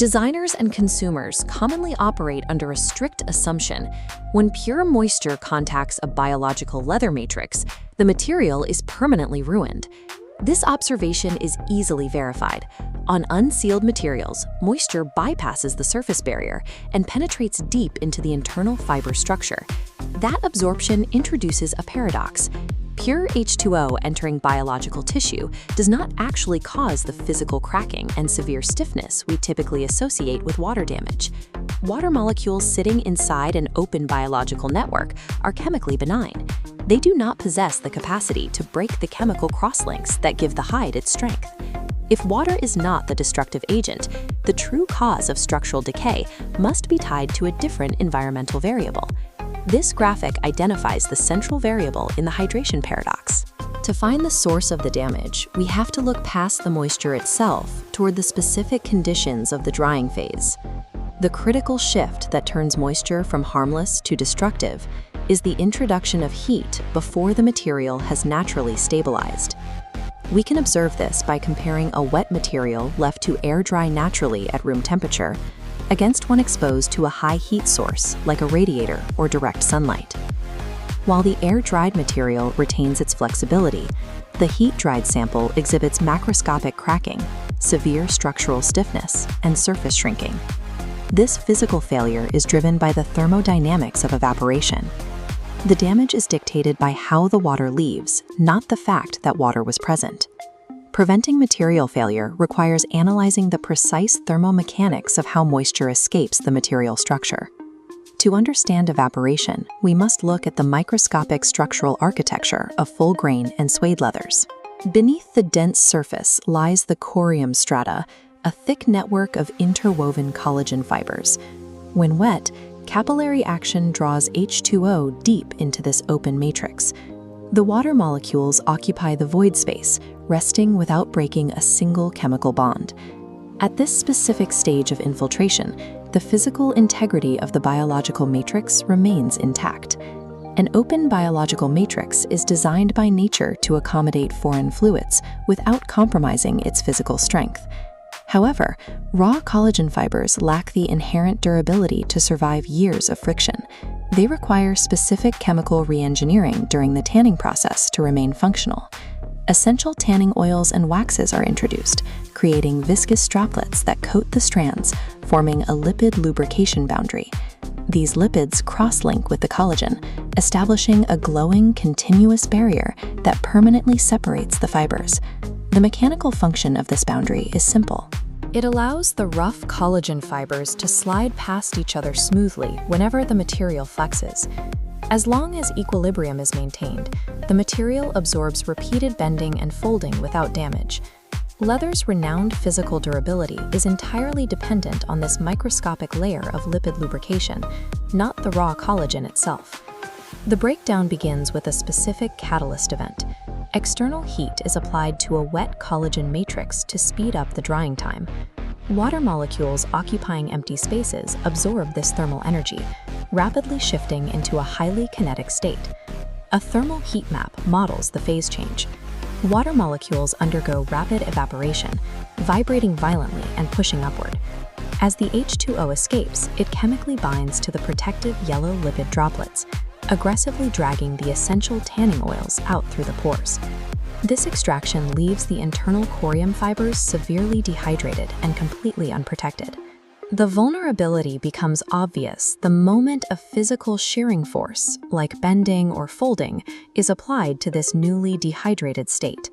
Designers and consumers commonly operate under a strict assumption. When pure moisture contacts a biological leather matrix, the material is permanently ruined. This observation is easily verified. On unsealed materials, moisture bypasses the surface barrier and penetrates deep into the internal fiber structure. That absorption introduces a paradox. Pure H2O entering biological tissue does not actually cause the physical cracking and severe stiffness we typically associate with water damage. Water molecules sitting inside an open biological network are chemically benign. They do not possess the capacity to break the chemical crosslinks that give the hide its strength. If water is not the destructive agent, the true cause of structural decay must be tied to a different environmental variable. This graphic identifies the central variable in the hydration paradox. To find the source of the damage, we have to look past the moisture itself toward the specific conditions of the drying phase. The critical shift that turns moisture from harmless to destructive is the introduction of heat before the material has naturally stabilized. We can observe this by comparing a wet material left to air dry naturally at room temperature against one exposed to a high heat source like a radiator or direct sunlight. While the air-dried material retains its flexibility, the heat-dried sample exhibits macroscopic cracking, severe structural stiffness, and surface shrinking. This physical failure is driven by the thermodynamics of evaporation. The damage is dictated by how the water leaves, not the fact that water was present. Preventing material failure requires analyzing the precise thermomechanics of how moisture escapes the material structure. To understand evaporation, we must look at the microscopic structural architecture of full-grain and suede leathers. Beneath the dense surface lies the corium strata, a thick network of interwoven collagen fibers. When wet, capillary action draws H2O deep into this open matrix. The water molecules occupy the void space, resting without breaking a single chemical bond. At this specific stage of infiltration, the physical integrity of the biological matrix remains intact. An open biological matrix is designed by nature to accommodate foreign fluids without compromising its physical strength. However, raw collagen fibers lack the inherent durability to survive years of friction. They require specific chemical reengineering during the tanning process to remain functional. Essential tanning oils and waxes are introduced, creating viscous droplets that coat the strands, forming a lipid lubrication boundary. These lipids cross-link with the collagen, establishing a glowing, continuous barrier that permanently separates the fibers. The mechanical function of this boundary is simple. It allows the rough collagen fibers to slide past each other smoothly whenever the material flexes. As long as equilibrium is maintained, the material absorbs repeated bending and folding without damage. Leather's renowned physical durability is entirely dependent on this microscopic layer of lipid lubrication, not the raw collagen itself. The breakdown begins with a specific catalyst event. External heat is applied to a wet collagen matrix to speed up the drying time. Water molecules occupying empty spaces absorb this thermal energy, rapidly shifting into a highly kinetic state. A thermal heat map models the phase change. Water molecules undergo rapid evaporation, vibrating violently and pushing upward. As the H2O escapes, it chemically binds to the protective yellow lipid droplets, aggressively dragging the essential tanning oils out through the pores. This extraction leaves the internal corium fibers severely dehydrated and completely unprotected. The vulnerability becomes obvious the moment a physical shearing force, like bending or folding, is applied to this newly dehydrated state.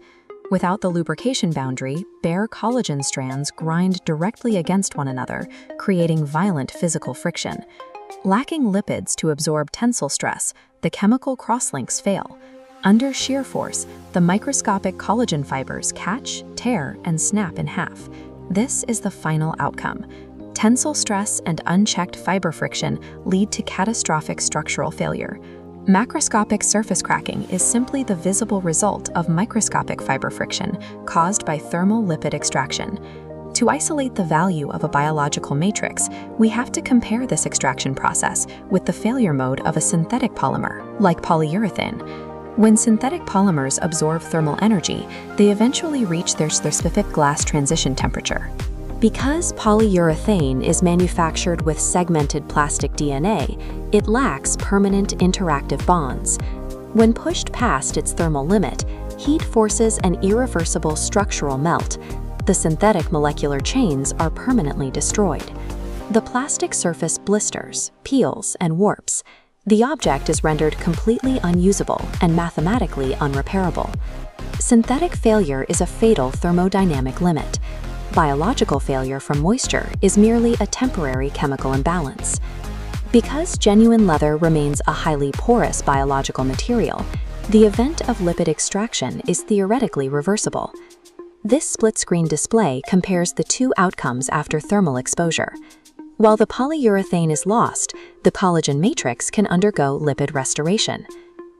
Without the lubrication boundary, bare collagen strands grind directly against one another, creating violent physical friction. Lacking lipids to absorb tensile stress, the chemical crosslinks fail. Under shear force, the microscopic collagen fibers catch, tear, and snap in half. This is the final outcome. Tensile stress and unchecked fiber friction lead to catastrophic structural failure. Macroscopic surface cracking is simply the visible result of microscopic fiber friction caused by thermal lipid extraction. To isolate the value of a biological matrix, we have to compare this extraction process with the failure mode of a synthetic polymer, like polyurethane. When synthetic polymers absorb thermal energy, they eventually reach their specific glass transition temperature. Because polyurethane is manufactured with segmented plastic DNA, it lacks permanent interactive bonds. When pushed past its thermal limit, heat forces an irreversible structural melt. The synthetic molecular chains are permanently destroyed. The plastic surface blisters, peels, and warps. The object is rendered completely unusable and mathematically unrepairable. Synthetic failure is a fatal thermodynamic limit. Biological failure from moisture is merely a temporary chemical imbalance. Because genuine leather remains a highly porous biological material, the event of lipid extraction is theoretically reversible. This split-screen display compares the two outcomes after thermal exposure. While the polyurethane is lost, the collagen matrix can undergo lipid restoration.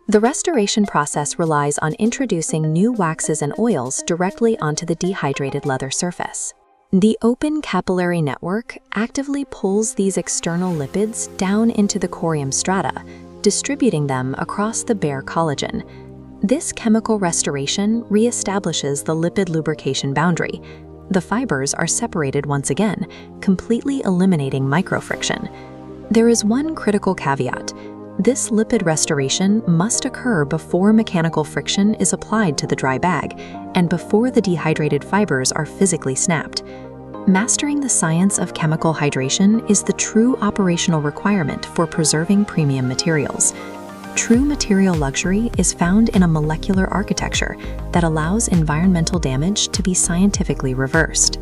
The restoration process relies on introducing new waxes and oils directly onto the dehydrated leather surface. The open capillary network actively pulls these external lipids down into the corium strata, distributing them across the bare collagen. This chemical restoration reestablishes the lipid lubrication boundary. The fibers are separated once again, completely eliminating microfriction. There is one critical caveat. This lipid restoration must occur before mechanical friction is applied to the dry bag and before the dehydrated fibers are physically snapped. Mastering the science of chemical hydration is the true operational requirement for preserving premium materials. True material luxury is found in a molecular architecture that allows environmental damage to be scientifically reversed.